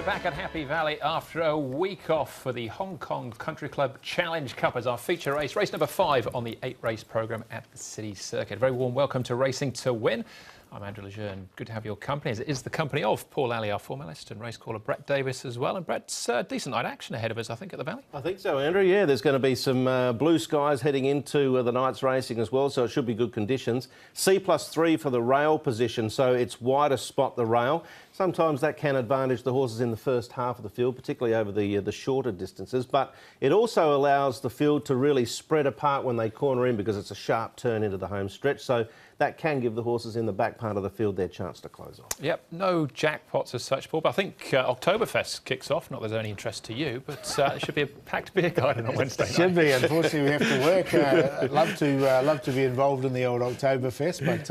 back at Happy Valley after a week off for the Hong Kong Country Club Challenge Cup as our feature race number 5 on the 8-race programme at the City Circuit. Very warm welcome to Racing to Win. I'm Andrew Lejeune. Good to have your company, as it is the company of Paul Alley, our formalist, and race caller Brett Davis as well. And Brett's decent night action ahead of us, I think, at the Valley. I think so, Andrew. Yeah, there's going to be some blue skies heading into the night's racing as well, so it should be good conditions. C+3 for the rail position, so it's wider spot the rail. Sometimes that can advantage the horses in the first half of the field, particularly over the shorter distances, but it also allows the field to really spread apart when they corner in because it's a sharp turn into the home stretch, so that can give the horses in the back part of the field their chance to close off. Yep, no jackpots as such, Paul, but I think Oktoberfest kicks off. Not that there's any interest to you, but it should be a packed beer garden on Wednesday night. Should be. Unfortunately, we have to work. I'd love to be involved in the old Oktoberfest, but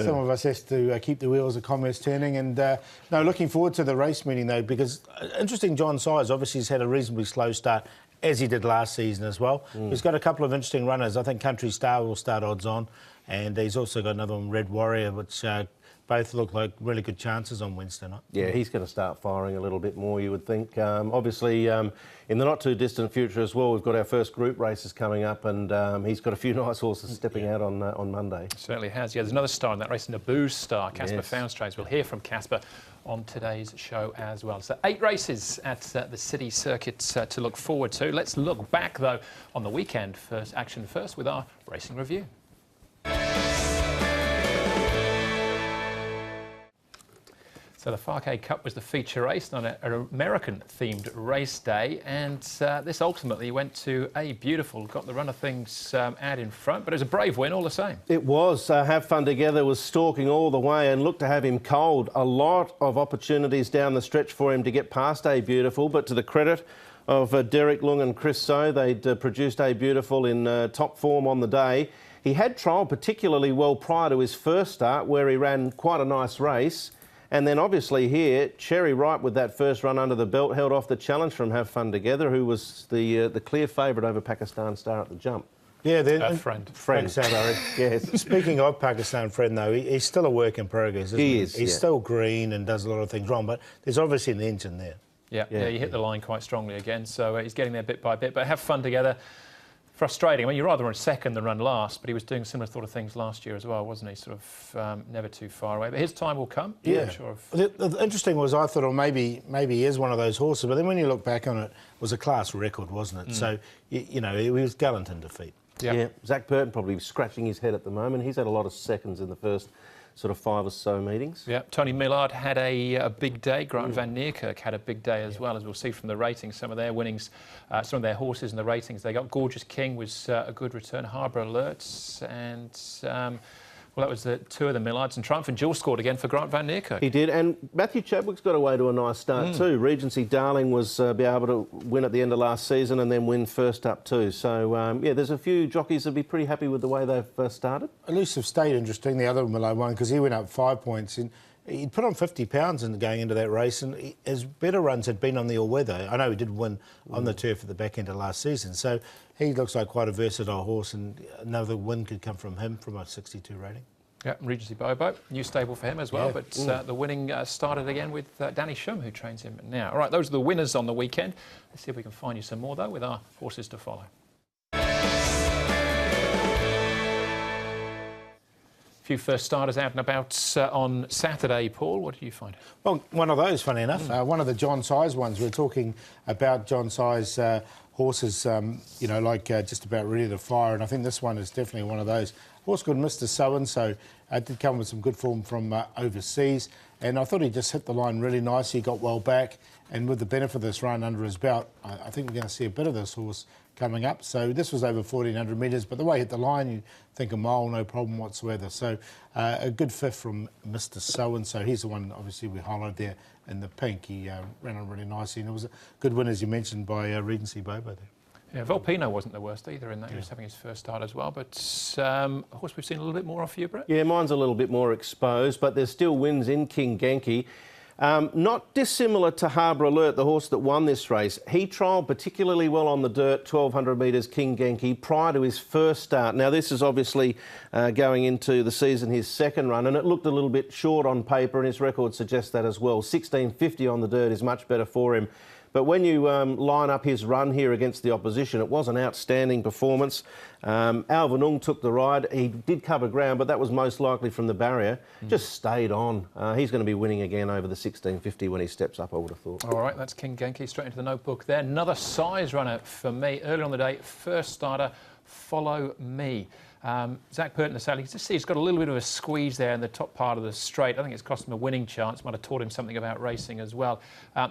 some of us have to keep the wheels of commerce turning. And no, looking forward to the race meeting though, because interesting, John Size obviously has had a reasonably slow start, as he did last season as well. He's got a couple of interesting runners. I think Country Star will start odds on, and he's also got another one, Red Warrior, which both look like really good chances on Wednesday night. Yeah, he's going to start firing a little bit more, you would think. Obviously, in the not-too-distant future as well, we've got our first group races coming up, and he's got a few nice horses stepping out on Monday. Certainly has. Yeah, there's another star in that race, Naboo's star, Casper Founstrains. We'll hear from Casper on today's show as well. So 8 races at the City Circuit to look forward to. Let's look back, though, on the weekend. Action first with our racing review. So the Farkay Cup was the feature race on an American-themed race day, and this ultimately went to A Beautiful. Got the run of things out in front, but it was a brave win all the same. It was. Have Fun Together was stalking all the way and looked to have him cold. A lot of opportunities down the stretch for him to get past A Beautiful, but to the credit of Derek Leung and Chris So, they'd produced A Beautiful in top form on the day. He had trialled particularly well prior to his first start, where he ran quite a nice race. And then obviously here, Cherry Ripe with that first run under the belt held off the challenge from Have Fun Together, who was the clear favourite over Pakistan Star at the jump. Yeah, Friend, sorry. Yes. Speaking of Pakistan Friend, though, he's still a work in progress, isn't he? He's still green and does a lot of things wrong, but there's obviously an engine there. Yeah, he hit the line quite strongly again, so he's getting there bit by bit. But Have Fun Together, frustrating. I mean, you'd rather run second than run last, but he was doing similar sort of things last year as well, wasn't he? Sort of never too far away. But his time will come. Yeah. I'm sure of... The interesting was, I thought, maybe he is one of those horses, but then when you look back on it, it was a class record, wasn't it? So, you know, he was gallant in defeat. Yeah. Zach Burton probably scratching his head at the moment. He's had a lot of seconds in the first sort of 5 or so meetings. Yeah, Tony Millard had a big day. Grant van Niekerk had a big day as well, as we'll see from the ratings. Some of their winnings, some of their horses in the ratings they got. Gorgeous King was a good return. Harbour Alerts and... well, that was the 2 of the Millards, and Triumph and Jewel scored again for Grant van Niekerk. He did, and Matthew Chadwick's got away to a nice start too. Regency Darling was be able to win at the end of last season and then win first up too. So, yeah, there's a few jockeys that'll be pretty happy with the way they've started. Elusive State, interesting, the other Malone one, because he went up 5 points. He'd put on 50 pounds going into that race, and his better runs had been on the all-weather. I know he did win on the turf at the back end of last season, so he looks like quite a versatile horse, and another win could come from him from a 62 rating. Yeah, Regency Bobo, new stable for him as well, but the winning started again with Danny Shum, who trains him now. All right, those are the winners on the weekend. Let's see if we can find you some more, though, with our horses to follow. A few first starters out and about on Saturday, Paul. What did you find? Well, one of those, funny enough. One of the John Size ones. We're talking about John Size horses, you know, like just about ready to fire, and I think this one is definitely one of those. Horse called Mr. So-and-so did come with some good form from overseas, and I thought he just hit the line really nice. He got well back, and with the benefit of this run under his belt, I think we're going to see a bit of this horse coming up. So this was over 1,400 metres, but the way he hit the line, you think a mile, no problem whatsoever. So a good fifth from Mr. So-and-so. He's the one, obviously, we highlighted there in the pink. He ran on really nicely, and it was a good win, as you mentioned, by Regency Bobo there. Yeah, Volpino wasn't the worst either in that. He was having his first start as well. But a horse we've seen a little bit more off you, Brett? Yeah, mine's a little bit more exposed, but there's still wins in King Genki. Not dissimilar to Harbour Alert, the horse that won this race. He trialled particularly well on the dirt, 1,200 metres King Genki, prior to his first start. Now, this is obviously going into the season, his second run, and it looked a little bit short on paper, and his record suggests that as well. 16.50 on the dirt is much better for him. But when you line up his run here against the opposition, it was an outstanding performance. Alvin Ung took the ride. He did cover ground, but that was most likely from the barrier. Just stayed on. He's going to be winning again over the 16.50 when he steps up, I would have thought. All right, that's King Genki straight into the notebook there. Another size runner for me. Earlier on the day, first starter, Follow Me. Zach Purton, the saddle, you can just see he's got a little bit of a squeeze there in the top part of the straight. I think it's cost him a winning chance. Might have taught him something about racing as well.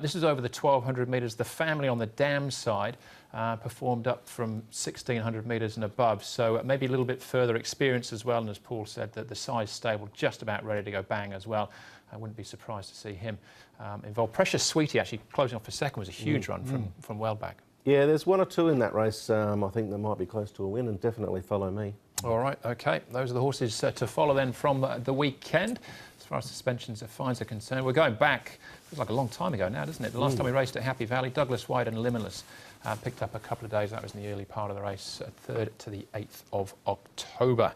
This is over the 1,200 metres. The family on the dam side performed up from 1,600 metres and above. So maybe a little bit further experience as well. And as Paul said, that the size stable just about ready to go bang as well. I wouldn't be surprised to see him involved. Precious Sweetie actually closing off for second was a huge run from well back. Yeah, there's one or two in that race. I think that might be close to a win, and definitely Follow Me. All right, OK. Those are the horses to follow then from the weekend. As far as suspensions of fines are concerned, we're going back, feels like a long time ago now, doesn't it? The last time we raced at Happy Valley, Douglas White and Limitless picked up a couple of days. That was in the early part of the race, 3rd to the 8th of October.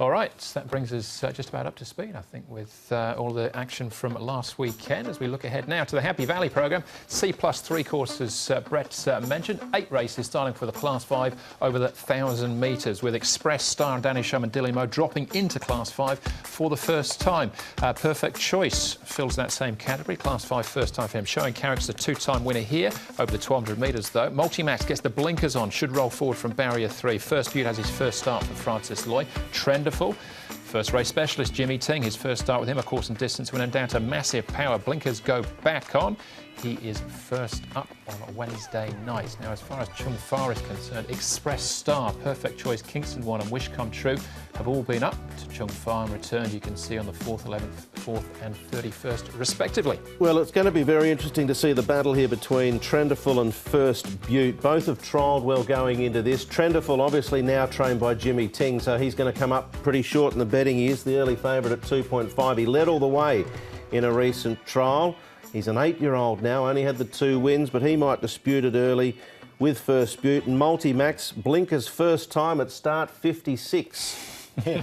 All right, that brings us just about up to speed, I think, with all the action from last weekend. As we look ahead now to the Happy Valley programme, C+3 courses Brett mentioned. 8 races starting for the Class 5 over the 1,000 metres, with Express, Star and Danish and Dillimo dropping into Class 5 for the first time. Perfect Choice fills that same category, Class 5 first time for him. Showing Carrick's the 2-time winner here over the 1,200 metres, though. Multimax gets the blinkers on, should roll forward from barrier 3. First Butte has his first start for Francis Loy. Trenderful. First race specialist Jimmy Ting, his first start with him, a course and distance winner down to massive power. Blinkers go back on. He is first up on Wednesday night. Now, as far as Chung Fa is concerned, Express Star, Perfect Choice, Kingston One and Wish Come True have all been up to Chung Fa and returned, you can see, on the 4th, 11th, 4th and 31st, respectively. Well, it's going to be very interesting to see the battle here between Trenderful and First Butte. Both have trialled well going into this. Trenderful obviously now trained by Jimmy Ting, so he's going to come up pretty short in the betting. He is the early favourite at 2.5. He led all the way in a recent trial. He's an 8-year-old now, only had the 2 wins, but he might dispute it early with First Butte. And Multimax, Blinker's first time at start 56. Yeah,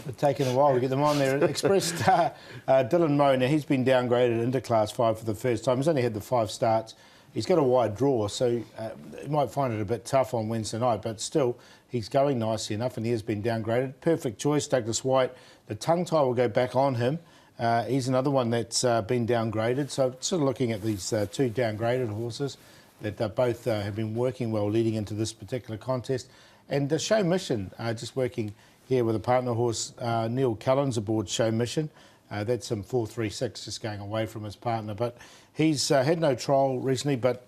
it's taken a while to get them on there. Express Star, Dylan Moe, now he's been downgraded into Class 5 for the first time. He's only had the 5 starts. He's got a wide draw, so he might find it a bit tough on Wednesday night, but still, he's going nicely enough, and he has been downgraded. Perfect Choice, Douglas White. The tongue tie will go back on him. He's another one that's been downgraded. So sort of looking at these 2 downgraded horses that both have been working well leading into this particular contest. And the Show Mission, just working here with a partner horse, Neil Cullen's aboard Show Mission. That's some 4.36, just going away from his partner. But he's had no trial recently, but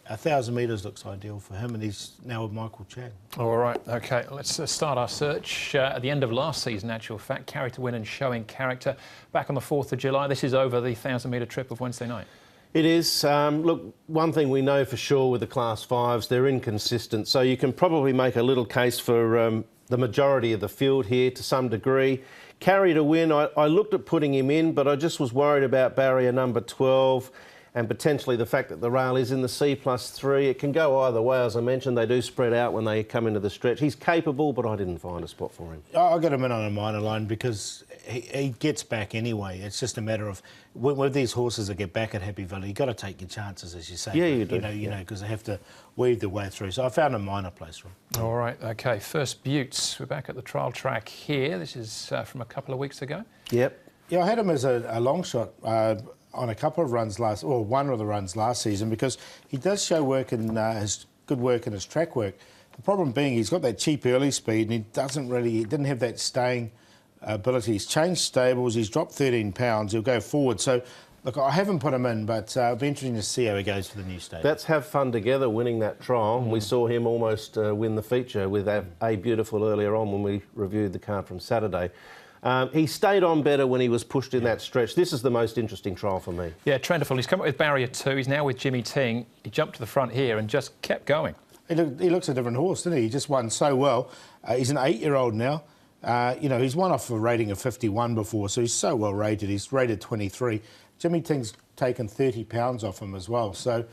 1,000 metres looks ideal for him, and he's now with Michael Chang. All right, OK, let's start our search. At the end of last season, actual fact, Character Win and Showing Character back on the 4th of July. This is over the 1,000 metre trip of Wednesday night. It is. Look, one thing we know for sure with the Class 5s, they're inconsistent. So you can probably make a little case for the majority of the field here to some degree. Carried a win. I looked at putting him in, but I just was worried about barrier number 12 and potentially the fact that the rail is in the C+3. It can go either way. As I mentioned, they do spread out when they come into the stretch. He's capable, but I didn't find a spot for him. I got him in on a minor line because he gets back anyway. It's just a matter of, with these horses that get back at Happy Valley, you've got to take your chances, as you say. Yeah, you do. You know, because they have to weave their way through. So I found a minor place for him. All right, OK. First Buttes, we're back at the trial track here. This is from a couple of weeks ago. Yep. Yeah, I had him as a long shot on a couple of runs one of the runs last season, because he does show work in his good work in his track work. The problem being he's got that cheap early speed, and he didn't have that staying ability. He's changed stables, he's dropped 13 pounds, he'll go forward. So, look, I haven't put him in, but it'll be interesting to see how he goes for the new stable. That's Have Fun Together winning that trial. We saw him almost win the feature with A Beautiful earlier on when we reviewed the card from Saturday. He stayed on better when he was pushed in that stretch. This is the most interesting trial for me. Yeah, Trenderful. He's come up with barrier 2. He's now with Jimmy Ting. He jumped to the front here and just kept going. He looks a different horse, doesn't he? He just won so well. He's an 8-year-old now. You know, he's won off a rating of 51 before, so he's so well rated. He's rated 23. Jimmy Ting's taken 30 pounds off him as well. So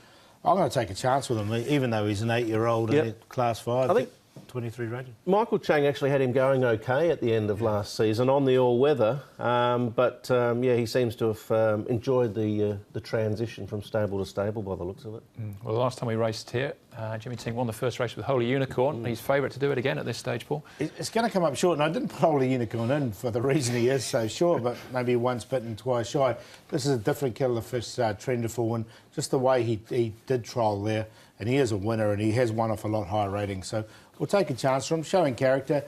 I'm going to take a chance with him, even though he's an 8-year-old in Class 5. I think 23 rated. Michael Chang actually had him going okay at the end of last season on the all-weather, but yeah, he seems to have enjoyed the transition from stable to stable by the looks of it. Well, the last time we raced here, Jimmy Ting won the first race with Holy Unicorn. He's favourite to do it again at this stage, Paul. It's going to come up short, and I didn't put Holy Unicorn in for the reason he is so short, but maybe once bitten, twice shy. This is a different kettle of fish, Trenderful, and just the way he did trial there, and he is a winner, and he has won off a lot higher rating. So we'll take a chance from him, showing character.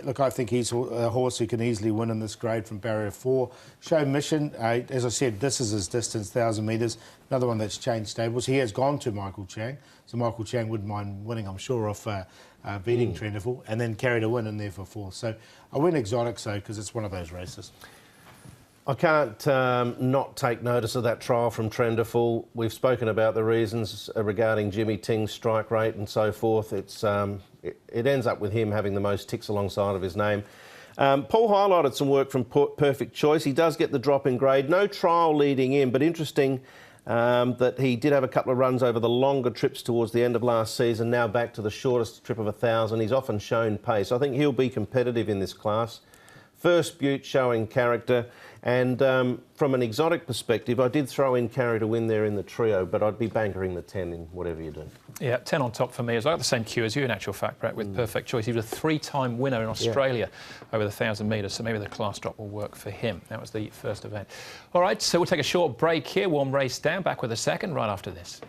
Look, I think he's a horse who can easily win in this grade from barrier 4. Show mission, as I said, this is his distance, 1,000 metres. Another one that's changed stables. He has gone to Michael Chang, so Michael Chang wouldn't mind winning, I'm sure, off beating Trenderful, and then carried a win in there for 4. So I win exotic, so because it's one of those races. I can't not take notice of that trial from Trenderful. We've spoken about the reasons regarding Jimmy Ting's strike rate and so forth. It ends up with him having the most ticks alongside of his name. Paul highlighted some work from Perfect Choice. He does get the drop in grade. No trial leading in, but interesting that he did have a couple of runs over the longer trips towards the end of last season, now back to the shortest trip of 1,000. He's often shown pace. I think he'll be competitive in this class. First Butte showing character, and from an exotic perspective, I did throw in Carry to Win there in the trio, but I'd be bankering the 10 in whatever you do. Yeah, 10 on top for me. I got the same queue as you in actual fact, Brett, with Perfect Choice. He was a 3-time winner in Australia over the 1,000 metres, so maybe the class drop will work for him. That was the first event. All right, so we'll take a short break here, warm race down, back with a second right after this.